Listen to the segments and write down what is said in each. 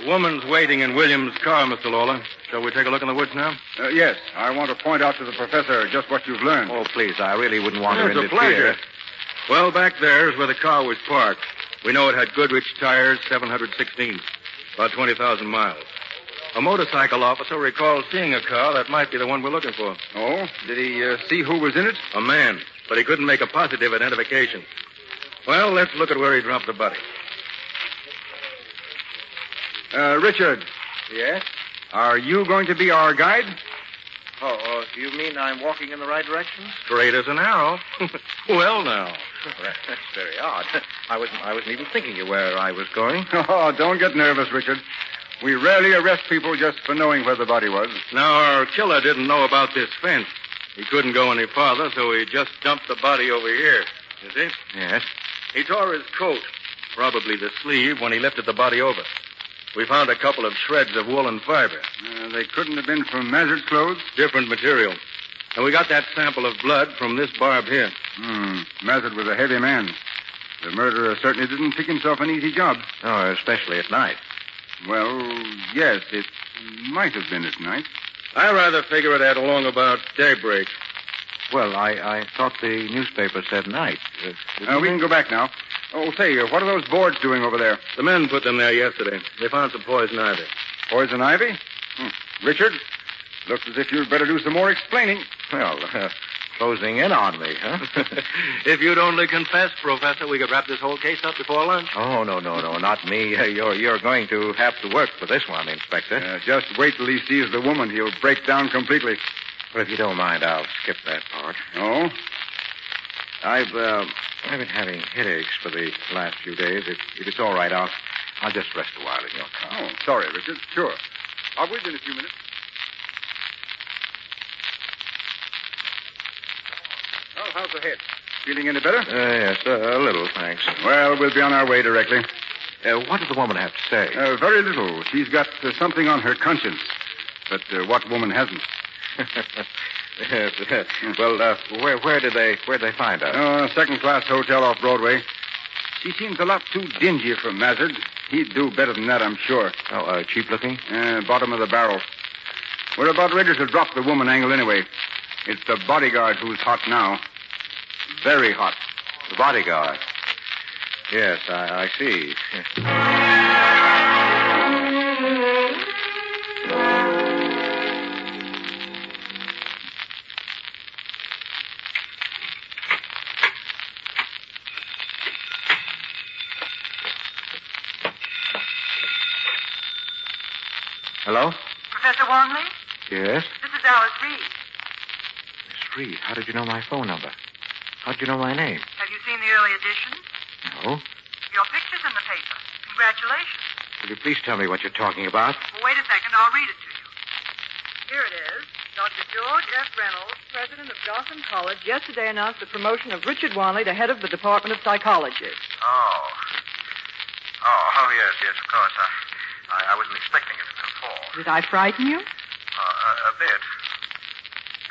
The woman's waiting in Williams' car, Mr. Lawler. Shall we take a look in the woods now? Yes. I want to point out to the professor just what you've learned. Oh, please, I really wouldn't want to It's a interfere. pleasure. Well, back there is where the car was parked. We know it had Goodrich tires, 716, about 20,000 miles. A motorcycle officer recalls seeing a car that might be the one we're looking for. Oh? Did he see who was in it? A man, but he couldn't make a positive identification. Well, let's look at where he dropped the body. Richard. Yes? Are you going to be our guide? Oh, do you mean I'm walking in the right direction? Straight as an arrow. Well, now. That's very odd. I wasn't even thinking of where I was going. Oh, don't get nervous, Richard. We rarely arrest people just for knowing where the body was. Now, our killer didn't know about this fence. He couldn't go any farther, so he just dumped the body over here. You see? Yes. He tore his coat, probably the sleeve, when he lifted the body over. We found a couple of shreds of woolen fiber. They couldn't have been from Mazard's clothes? Different material. And we got that sample of blood from this barb here. Mazard was a heavy man. The murderer certainly didn't pick himself an easy job. Oh, especially at night. Well, yes, it might have been at night. I rather figure it at along about daybreak. Well, I thought the newspaper said night. We can go back now. Oh, say, what are those boards doing over there? The men put them there yesterday. They found some poison ivy. Poison ivy? Richard, looks as if you'd better do some more explaining. Well, closing in on me, huh? If you'd only confess, Professor, we could wrap this whole case up before lunch. Oh, no, not me. You're going to have to work for this one, Inspector. Just wait till he sees the woman. He'll break down completely. Well, if you don't mind, I'll skip that part. Oh? I've been having headaches for the last few days. If it's all right, I'll just rest a while in your car. Oh, sorry, Richard. Sure. I'll wait in a few minutes. Well, how's the head? Feeling any better? Yes, a little, thanks. Well, we'll be on our way directly. What did the woman have to say? Very little. She's got something on her conscience. But what woman hasn't? Yes. Well, where did they find her? Second-class hotel off Broadway. She seems a lot too dingy for Mazard. He'd do better than that, I'm sure. Oh, cheap-looking? Bottom of the barrel. We're about ready to drop the woman angle anyway. It's the bodyguard who's hot now. Very hot. The bodyguard? Yes, I see. Hello? Professor Wanley? Yes? This is Alice Reed. Miss Reed, how did you know my phone number? How did you know my name? Have you seen the early editions? No. Your picture's in the paper. Congratulations. Will you please tell me what you're talking about? Well, wait a second. I'll read it to you. Here it is. Dr. George F. Reynolds, president of Gotham College, yesterday announced the promotion of Richard Wanley to head of the Department of Psychology. Yes, of course. I wasn't expecting it until 4. Did I frighten you? A bit.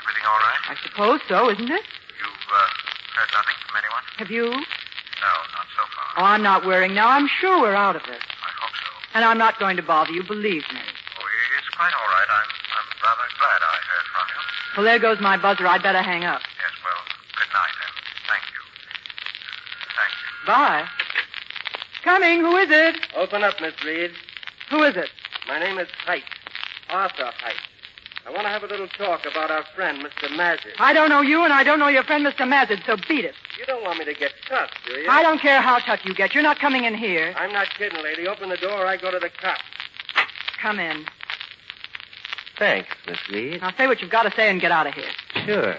Everything all right? I suppose so, isn't it? You've heard nothing from anyone? Have you? No, not so far. Oh, I'm not worrying now. I'm sure we're out of it. I hope so. And I'm not going to bother you, believe me. Oh, it's quite all right. I'm rather glad I heard from you. Well, there goes my buzzer. I'd better hang up. Yes, well, good night, and thank you. Thank you. Bye. Coming. Who is it? Open up, Miss Reed. Who is it? My name is Height. Arthur Height. I want to have a little talk about our friend, Mr. Mazard. I don't know you, and I don't know your friend, Mr. Mazard, so beat it. You don't want me to get tough, do you? I don't care how tough you get. You're not coming in here. I'm not kidding, lady. Open the door or I go to the cops. Come in. Thanks, Miss Reed. Now say what you've got to say and get out of here. Sure.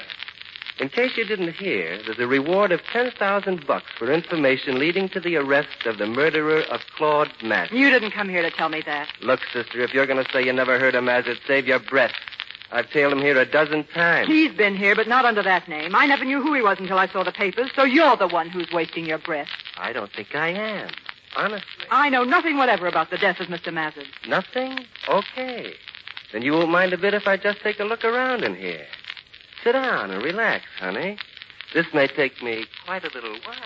In case you didn't hear, there's a reward of $10,000 for information leading to the arrest of the murderer of Claude Mazard. You didn't come here to tell me that. Look, sister, if you're going to say you never heard of Mazard, save your breath. I've tailed him here a dozen times. He's been here, but not under that name. I never knew who he was until I saw the papers, so you're the one who's wasting your breath. I don't think I am. Honestly. I know nothing whatever about the death of Mr. Mazard. Nothing? Okay. Then you won't mind a bit if I just take a look around in here. Sit down and relax, honey. This may take me quite a little while.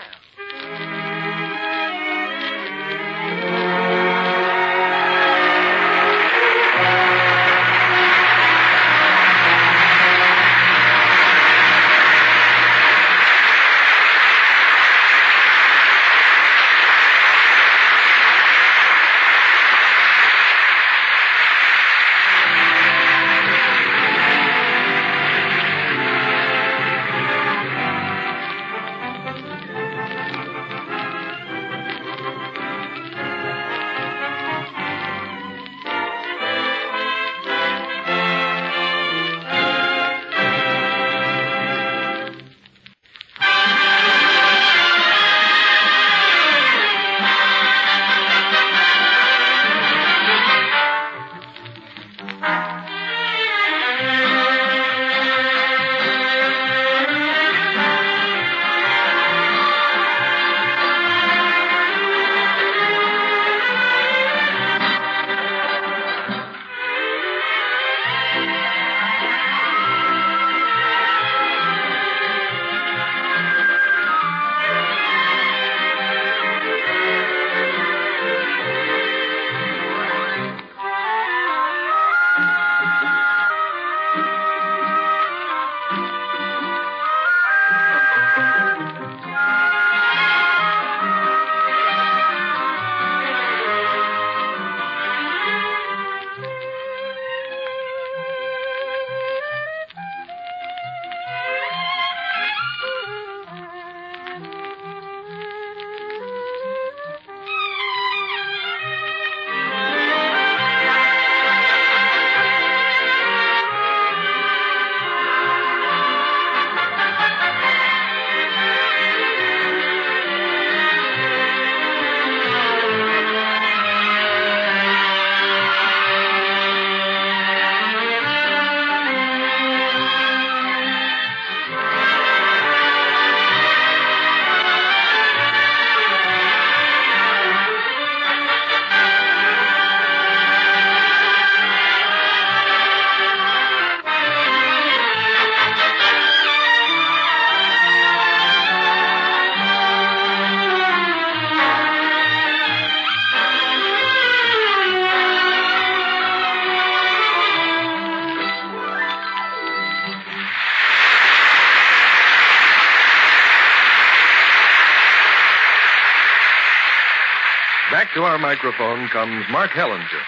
to our microphone comes Mark Hellinger.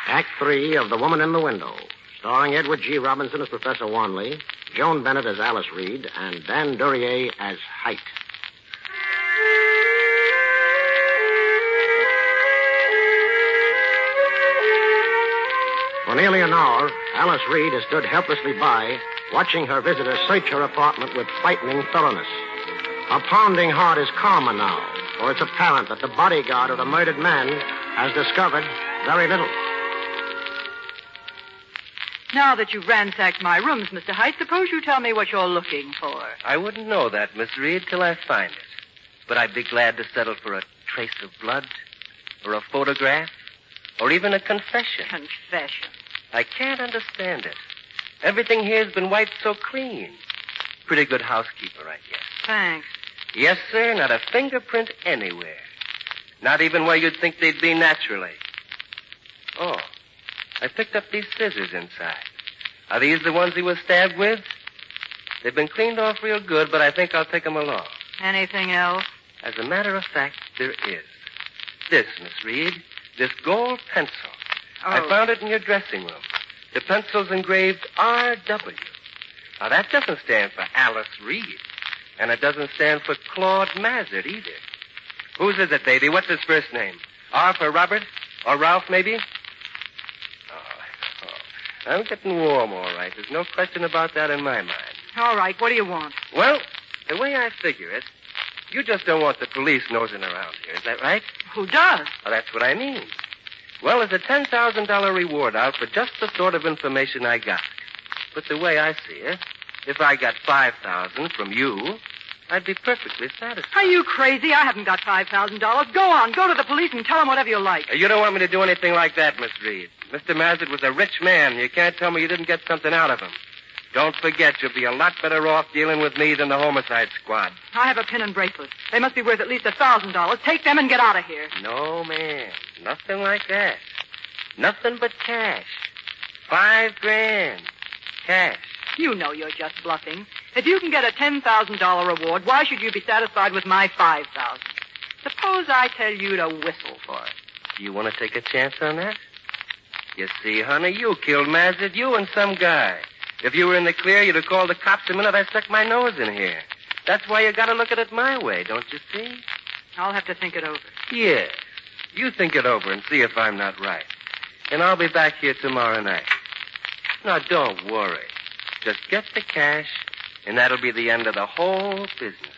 Act 3 of The Woman in the Window, starring Edward G. Robinson as Professor Wanley, Joan Bennett as Alice Reed, and Dan Duryea as Height. For nearly an hour, Alice Reed has stood helplessly by, watching her visitor search her apartment with frightening thoroughness. Her pounding heart is calmer now, for it's apparent that the bodyguard of the murdered man has discovered very little. Now that you've ransacked my rooms, Mr. Height, suppose you tell me what you're looking for. I wouldn't know that, Miss Reed, till I find it. But I'd be glad to settle for a trace of blood, or a photograph, or even a confession. Confession? I can't understand it. Everything here's been wiped so clean. Pretty good housekeeper, I guess. Thanks. Yes, sir, not a fingerprint anywhere. Not even where you'd think they'd be naturally. Oh, I picked up these scissors inside. Are these the ones he was stabbed with? They've been cleaned off real good, but I think I'll take them along. Anything else? As a matter of fact, there is. This, Miss Reed, this gold pencil. Oh. I found it in your dressing room. The pencil's engraved R.W. Now, that doesn't stand for Alice Reed. And it doesn't stand for Claude Mazard, either. Whose is it, baby? What's his first name? R for Robert? Or Ralph, maybe? Oh, I'm getting warm, all right. There's no question about that in my mind. All right, what do you want? Well, the way I figure it, you just don't want the police nosing around here. Is that right? Who does? Well, that's what I mean. Well, there's a $10,000 reward out for just the sort of information I got. But the way I see it, if I got $5,000 from you, I'd be perfectly satisfied. Are you crazy? I haven't got $5,000. Go on, go to the police and tell them whatever you like. You don't want me to do anything like that, Miss Reed. Mr. Mazard was a rich man. You can't tell me you didn't get something out of him. Don't forget, you'll be a lot better off dealing with me than the homicide squad. I have a pin and bracelet. They must be worth at least $1,000. Take them and get out of here. No, ma'am. Nothing like that. Nothing but cash. $5,000. Cash. You know you're just bluffing. If you can get a $10,000 reward, why should you be satisfied with my $5,000? Suppose I tell you to whistle for it. Do you want to take a chance on that? You see, honey, you killed Mazard, you and some guy. If you were in the clear, you'd have called the cops the minute I stuck my nose in here. That's why you got to look at it my way, don't you see? I'll have to think it over. Yes. You think it over and see if I'm not right. And I'll be back here tomorrow night. Now, don't worry. Just get the cash, and that'll be the end of the whole business.